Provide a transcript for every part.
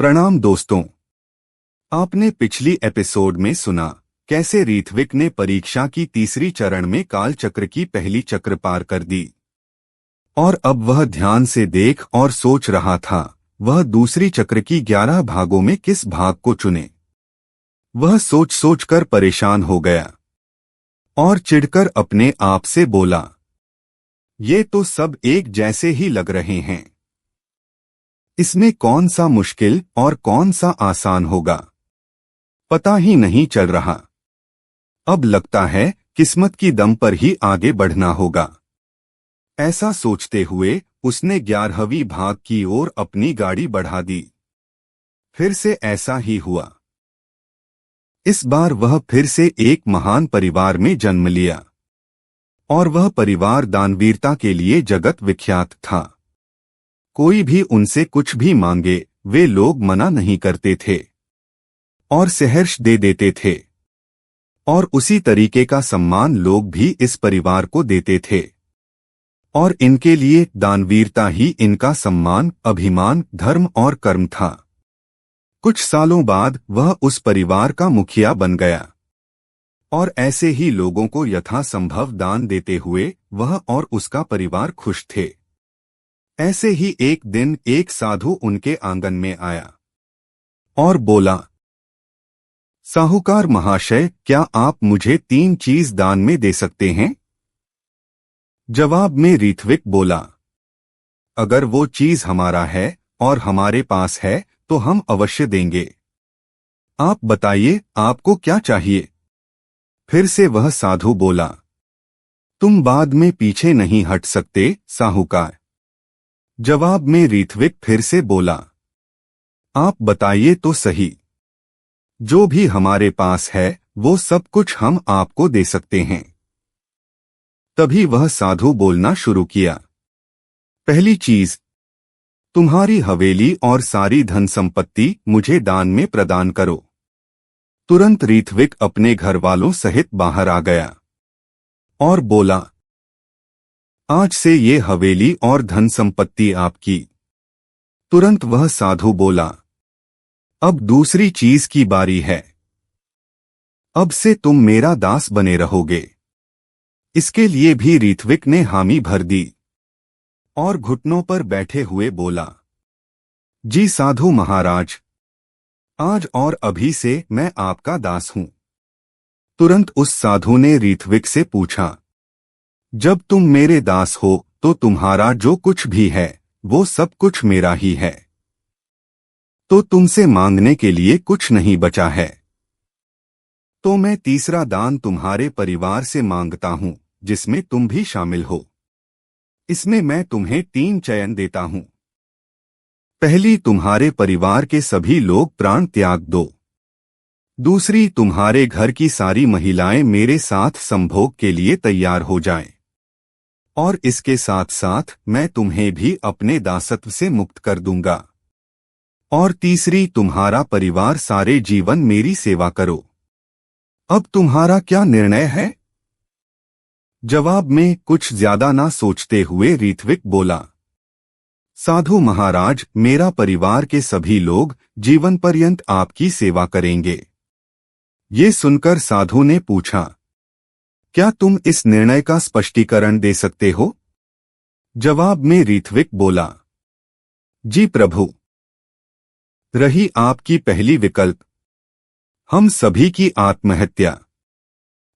प्रणाम दोस्तों। आपने पिछली एपिसोड में सुना कैसे ऋत्विक ने परीक्षा की तीसरी चरण में काल चक्र की पहली चक्र पार कर दी और अब वह ध्यान से देख और सोच रहा था वह दूसरी चक्र की 11 भागों में किस भाग को चुने। वह सोच सोच कर परेशान हो गया और चिढ़कर अपने आप से बोला, ये तो सब एक जैसे ही लग रहे हैं। इसमें कौन सा मुश्किल और कौन सा आसान होगा, पता ही नहीं चल रहा। अब लगता है किस्मत की दम पर ही आगे बढ़ना होगा। ऐसा सोचते हुए उसने 11वीं भाग की ओर अपनी गाड़ी बढ़ा दी। फिर से ऐसा ही हुआ। इस बार वह फिर से एक महान परिवार में जन्म लिया और वह परिवार दानवीरता के लिए जगत विख्यात था। कोई भी उनसे कुछ भी मांगे वे लोग मना नहीं करते थे और सहर्ष दे देते थे, और उसी तरीके का सम्मान लोग भी इस परिवार को देते थे और इनके लिए दानवीरता ही इनका सम्मान, अभिमान, धर्म और कर्म था। कुछ सालों बाद वह उस परिवार का मुखिया बन गया और ऐसे ही लोगों को यथासंभव दान देते हुए वह और उसका परिवार खुश थे। ऐसे ही एक दिन एक साधु उनके आंगन में आया और बोला, साहूकार महाशय, क्या आप मुझे 3 चीज दान में दे सकते हैं? जवाब में ऋत्विक बोला, अगर वो चीज हमारा है और हमारे पास है तो हम अवश्य देंगे। आप बताइए आपको क्या चाहिए? फिर से वह साधु बोला, तुम बाद में पीछे नहीं हट सकते साहूकार। जवाब में ऋत्विक फिर से बोला, आप बताइए तो सही। जो भी हमारे पास है वो सब कुछ हम आपको दे सकते हैं। तभी वह साधु बोलना शुरू किया, पहली चीज, तुम्हारी हवेली और सारी धन संपत्ति मुझे दान में प्रदान करो। तुरंत ऋत्विक अपने घर वालों सहित बाहर आ गया और बोला, आज से ये हवेली और धन संपत्ति आपकी। तुरंत वह साधु बोला, अब दूसरी चीज की बारी है। अब से तुम मेरा दास बने रहोगे। इसके लिए भी ऋत्विक ने हामी भर दी और घुटनों पर बैठे हुए बोला, जी साधु महाराज, आज और अभी से मैं आपका दास हूं। तुरंत उस साधु ने ऋत्विक से पूछा, जब तुम मेरे दास हो तो तुम्हारा जो कुछ भी है वो सब कुछ मेरा ही है, तो तुमसे मांगने के लिए कुछ नहीं बचा है। तो मैं तीसरा दान तुम्हारे परिवार से मांगता हूं, जिसमें तुम भी शामिल हो। इसमें मैं तुम्हें 3 चयन देता हूं। पहली, तुम्हारे परिवार के सभी लोग प्राण त्याग दो। दूसरी, तुम्हारे घर की सारी महिलाएं मेरे साथ संभोग के लिए तैयार हो जाएं। और इसके साथ साथ मैं तुम्हें भी अपने दासत्व से मुक्त कर दूंगा। और तीसरी, तुम्हारा परिवार सारे जीवन मेरी सेवा करो। अब तुम्हारा क्या निर्णय है? जवाब में कुछ ज्यादा ना सोचते हुए ऋत्विक बोला, साधु महाराज, मेरा परिवार के सभी लोग जीवन पर्यंत आपकी सेवा करेंगे। ये सुनकर साधु ने पूछा, क्या तुम इस निर्णय का स्पष्टीकरण दे सकते हो? जवाब में ऋत्विक बोला, जी प्रभु। रही आपकी पहली विकल्प, हम सभी की आत्महत्या।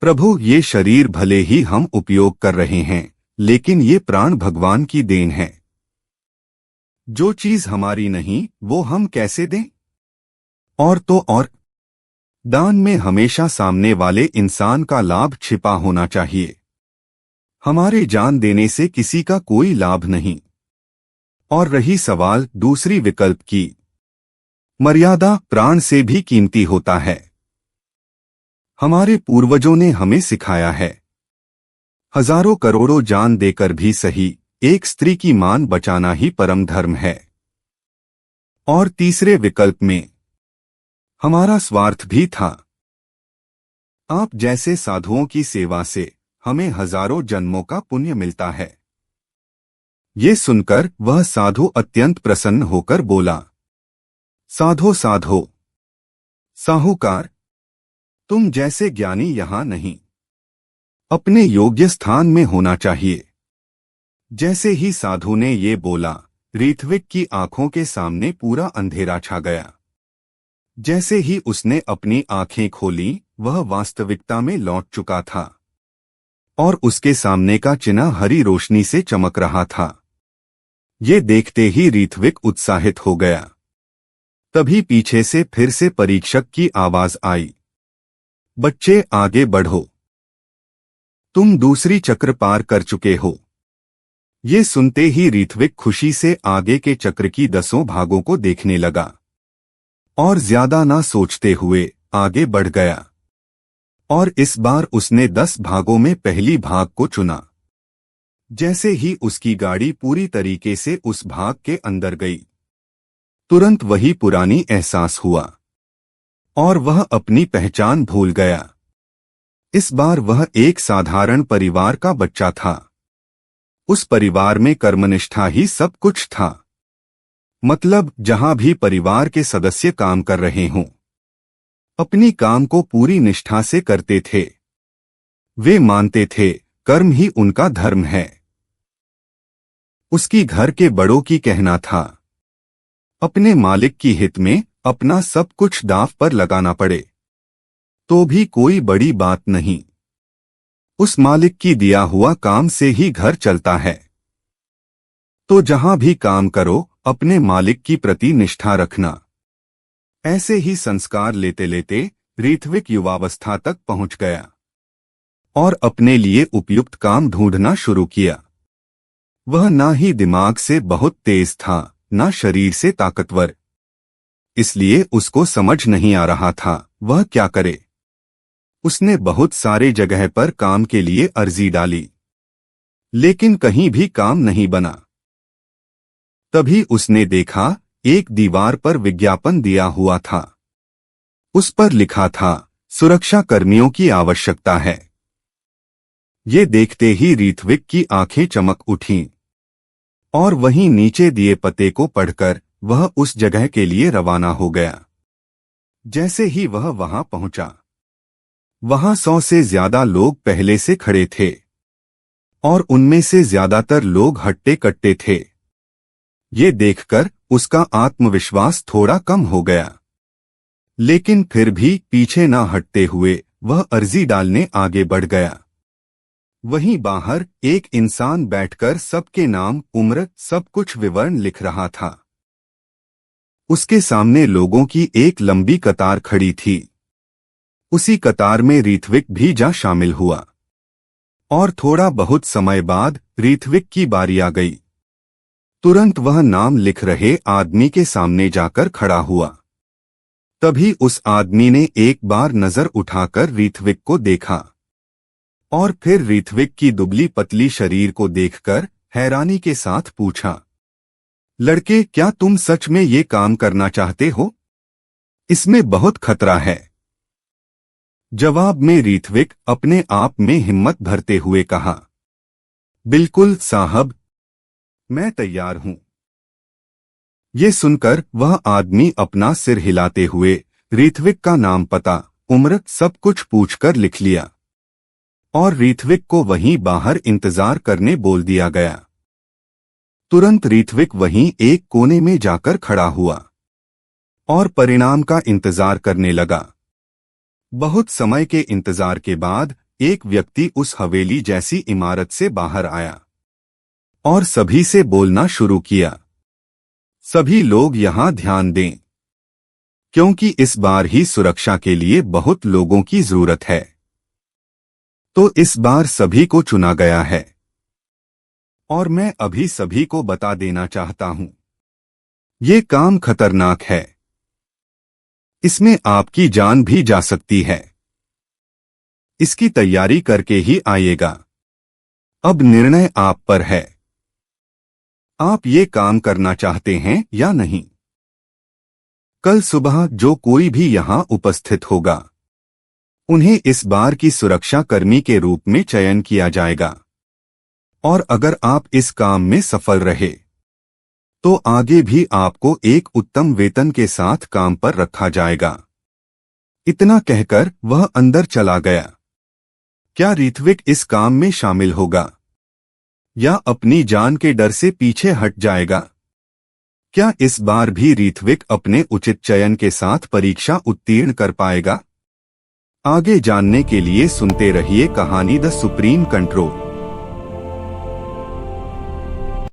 प्रभु, ये शरीर भले ही हम उपयोग कर रहे हैं, लेकिन ये प्राण भगवान की देन है। जो चीज हमारी नहीं वो हम कैसे दें? और तो और, दान में हमेशा सामने वाले इंसान का लाभ छिपा होना चाहिए। हमारे जान देने से किसी का कोई लाभ नहीं। और रही सवाल दूसरी विकल्प की, मर्यादा प्राण से भी कीमती होता है। हमारे पूर्वजों ने हमें सिखाया है, हजारों करोड़ों जान देकर भी सही, एक स्त्री की मान बचाना ही परम धर्म है। और तीसरे विकल्प में हमारा स्वार्थ भी था। आप जैसे साधुओं की सेवा से हमें हजारों जन्मों का पुण्य मिलता है। ये सुनकर वह साधु अत्यंत प्रसन्न होकर बोला, साधो साधो। साहूकार, तुम जैसे ज्ञानी यहां नहीं, अपने योग्य स्थान में होना चाहिए। जैसे ही साधु ने ये बोला, ऋत्विक की आंखों के सामने पूरा अंधेरा छा गया। जैसे ही उसने अपनी आंखें खोली, वह वास्तविकता में लौट चुका था और उसके सामने का चिन्ह हरी रोशनी से चमक रहा था। ये देखते ही ऋत्विक उत्साहित हो गया। तभी पीछे से फिर से परीक्षक की आवाज आई, बच्चे आगे बढ़ो, तुम दूसरी चक्र पार कर चुके हो। ये सुनते ही ऋत्विक खुशी से आगे के चक्र की 10 भागों को देखने लगा और ज्यादा ना सोचते हुए आगे बढ़ गया। और इस बार उसने 10 भागों में पहली भाग को चुना। जैसे ही उसकी गाड़ी पूरी तरीके से उस भाग के अंदर गई, तुरंत वही पुरानी एहसास हुआ और वह अपनी पहचान भूल गया। इस बार वह एक साधारण परिवार का बच्चा था। उस परिवार में कर्मनिष्ठा ही सब कुछ था। मतलब जहां भी परिवार के सदस्य काम कर रहे हों, अपनी काम को पूरी निष्ठा से करते थे। वे मानते थे कर्म ही उनका धर्म है। उसकी घर के बड़ों की कहना था, अपने मालिक की हित में अपना सब कुछ दांव पर लगाना पड़े तो भी कोई बड़ी बात नहीं। उस मालिक की दिया हुआ काम से ही घर चलता है। तो जहां भी काम करो, अपने मालिक की प्रति निष्ठा रखना। ऐसे ही संस्कार लेते लेते ऋत्विक युवावस्था तक पहुंच गया और अपने लिए उपयुक्त काम ढूंढना शुरू किया। वह ना ही दिमाग से बहुत तेज था, ना शरीर से ताकतवर। इसलिए उसको समझ नहीं आ रहा था वह क्या करे। उसने बहुत सारे जगह पर काम के लिए अर्जी डाली, लेकिन कहीं भी काम नहीं बना। तभी उसने देखा, एक दीवार पर विज्ञापन दिया हुआ था। उस पर लिखा था, सुरक्षा कर्मियों की आवश्यकता है। ये देखते ही ऋत्विक की आंखें चमक उठीं और वहीं नीचे दिए पते को पढ़कर वह उस जगह के लिए रवाना हो गया। जैसे ही वह वहां पहुंचा, वहां 100 से ज्यादा लोग पहले से खड़े थे और उनमें से ज्यादातर लोग हट्टे कट्टे थे। ये देखकर उसका आत्मविश्वास थोड़ा कम हो गया, लेकिन फिर भी पीछे न हटते हुए वह अर्जी डालने आगे बढ़ गया। वहीं बाहर एक इंसान बैठकर सबके नाम, उम्र, सब कुछ विवरण लिख रहा था। उसके सामने लोगों की एक लंबी कतार खड़ी थी। उसी कतार में ऋत्विक भी जा शामिल हुआ और थोड़ा बहुत समय बाद ऋत्विक की बारी आ गई। तुरंत वह नाम लिख रहे आदमी के सामने जाकर खड़ा हुआ। तभी उस आदमी ने एक बार नजर उठाकर ऋत्विक को देखा और फिर ऋत्विक की दुबली पतली शरीर को देखकर हैरानी के साथ पूछा, लड़के, क्या तुम सच में ये काम करना चाहते हो? इसमें बहुत खतरा है। जवाब में ऋत्विक अपने आप में हिम्मत भरते हुए कहा, बिल्कुल साहब, मैं तैयार हूं। ये सुनकर वह आदमी अपना सिर हिलाते हुए ऋत्विक का नाम, पता, उम्र सब कुछ पूछकर लिख लिया और ऋत्विक को वहीं बाहर इंतजार करने बोल दिया गया। तुरंत ऋत्विक वहीं एक कोने में जाकर खड़ा हुआ और परिणाम का इंतजार करने लगा। बहुत समय के इंतजार के बाद एक व्यक्ति उस हवेली जैसी इमारत से बाहर आया और सभी से बोलना शुरू किया, सभी लोग यहां ध्यान दें, क्योंकि इस बार ही सुरक्षा के लिए बहुत लोगों की जरूरत है। तो इस बार सभी को चुना गया है और मैं अभी सभी को बता देना चाहता हूं, ये काम खतरनाक है। इसमें आपकी जान भी जा सकती है। इसकी तैयारी करके ही आइएगा। अब निर्णय आप पर है। आप ये काम करना चाहते हैं या नहीं? कल सुबह जो कोई भी यहां उपस्थित होगा, उन्हें इस बार की सुरक्षा कर्मी के रूप में चयन किया जाएगा और अगर आप इस काम में सफल रहे तो आगे भी आपको एक उत्तम वेतन के साथ काम पर रखा जाएगा। इतना कहकर वह अंदर चला गया। क्या ऋत्विक इस काम में शामिल होगा या अपनी जान के डर से पीछे हट जाएगा? क्या इस बार भी ऋत्विक अपने उचित चयन के साथ परीक्षा उत्तीर्ण कर पाएगा? आगे जानने के लिए सुनते रहिए कहानी द सुप्रीम कंट्रोल।